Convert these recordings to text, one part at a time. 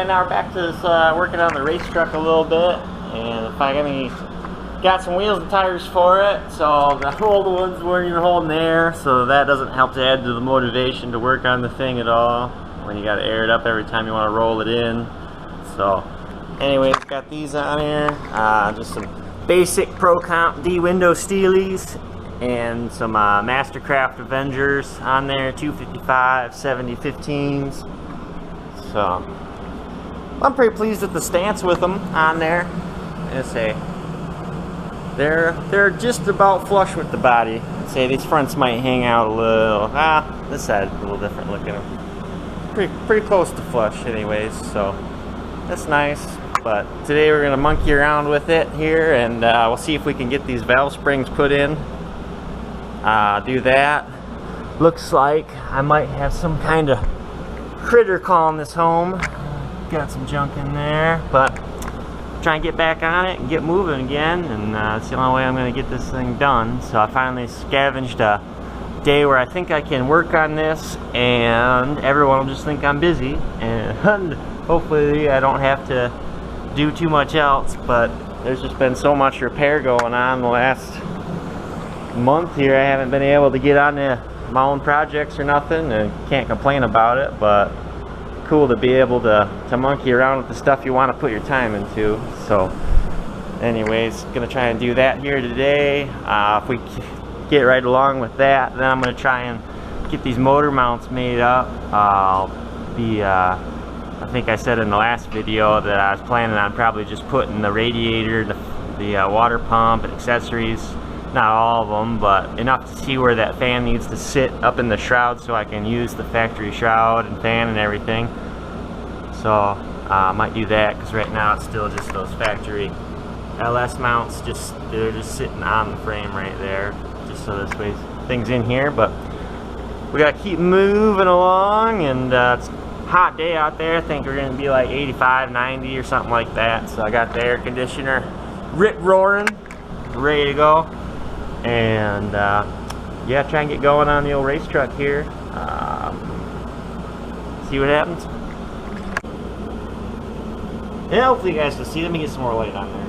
Alright, now we're back to this, working on the race truck a little bit, and finally got some wheels and tires for it. So the old ones weren't even holding air, so that doesn't help to add to the motivation to work on the thing at all when you got to air it up every time you want to roll it in. So anyways, got these on here, just some basic Pro Comp D window steelies and some Mastercraft Avengers on there, 255 7015s. So I'm pretty pleased with the stance with them on there. I'd say they're just about flush with the body. I'd say these fronts might hang out a little. This side's a little different looking. Pretty close to flush, anyways. So that's nice. But today we're gonna monkey around with it here, and we'll see if we can get these valve springs put in. Do that. Looks like I might have some kind of critter calling this home. Got some junk in there, but try and get back on it and get moving again, and it's the only way I'm going to get this thing done. So I finally scavenged a day where I think I can work on this, and everyone will just think I'm busy, and hopefully I don't have to do too much else. But there's just been so much repair going on the last month here. I haven't been able to get on to my own projects or nothing, and can't complain about it. But cool to be able to monkey around with the stuff you want to put your time into. So anyways, gonna try and do that here today. If we get right along with that, then I'm gonna try and get these motor mounts made up. I think I said in the last video that I was planning on probably just putting the radiator, the water pump and accessories, not all of them, but enough to see where that fan needs to sit up in the shroud so I can use the factory shroud and fan and everything. So I might do that, because right now it's still just those factory LS mounts, they're just sitting on the frame right there, just so this way things in here. But we gotta keep moving along, and it's a hot day out there. I think we're gonna be like 85, 90 or something like that. So I got the air conditioner rip-roaring, ready to go. And yeah, try and get going on the old race truck here. See what happens. And hopefully you guys can see. Let me get some more light on there.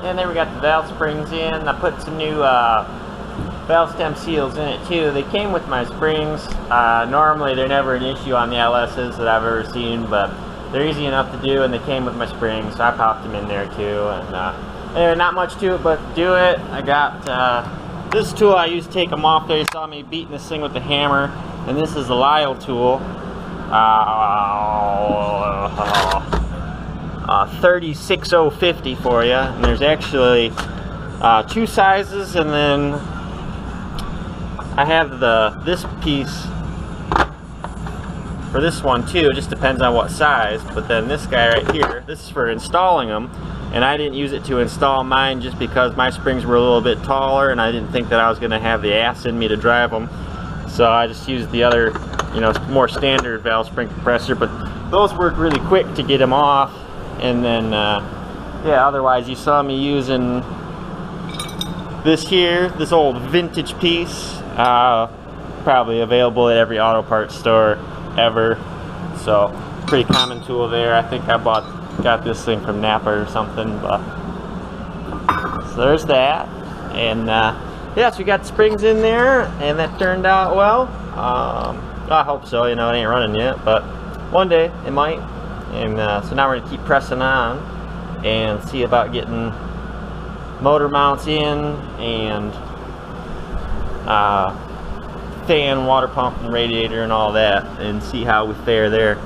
and then we got the valve springs in. I put some new valve stem seals in it too. They came with my springs. Normally they're never an issue on the LSs that I've ever seen, but they're easy enough to do, and they came with my springs, so I popped them in there too. And anyway, not much to it, but do it. I got this tool I use to take them off there. You saw me beating this thing with the hammer, and this is the Lyle tool. 36050 for you, and there's actually 2 sizes, and then I have this piece for this one too. It just depends on what size. But then this guy right here, this is for installing them, and I didn't use it to install mine just because my springs were a little bit taller and I didn't think that I was going to have the ass in me to drive them, so I just used the other, you know, more standard valve spring compressor. But those work really quick to get them off. And then yeah, otherwise you saw me using this here, this old vintage piece, probably available at every auto parts store ever, so pretty common tool there. I think I got this thing from Napa or something. But so there's that. And yeah, so we got springs in there, and that turned out well. I hope so. You know, it ain't running yet, but one day it might. And so now we're gonna keep pressing on and see about getting motor mounts in, and fan, water pump, and radiator and all that, and see how we fare there.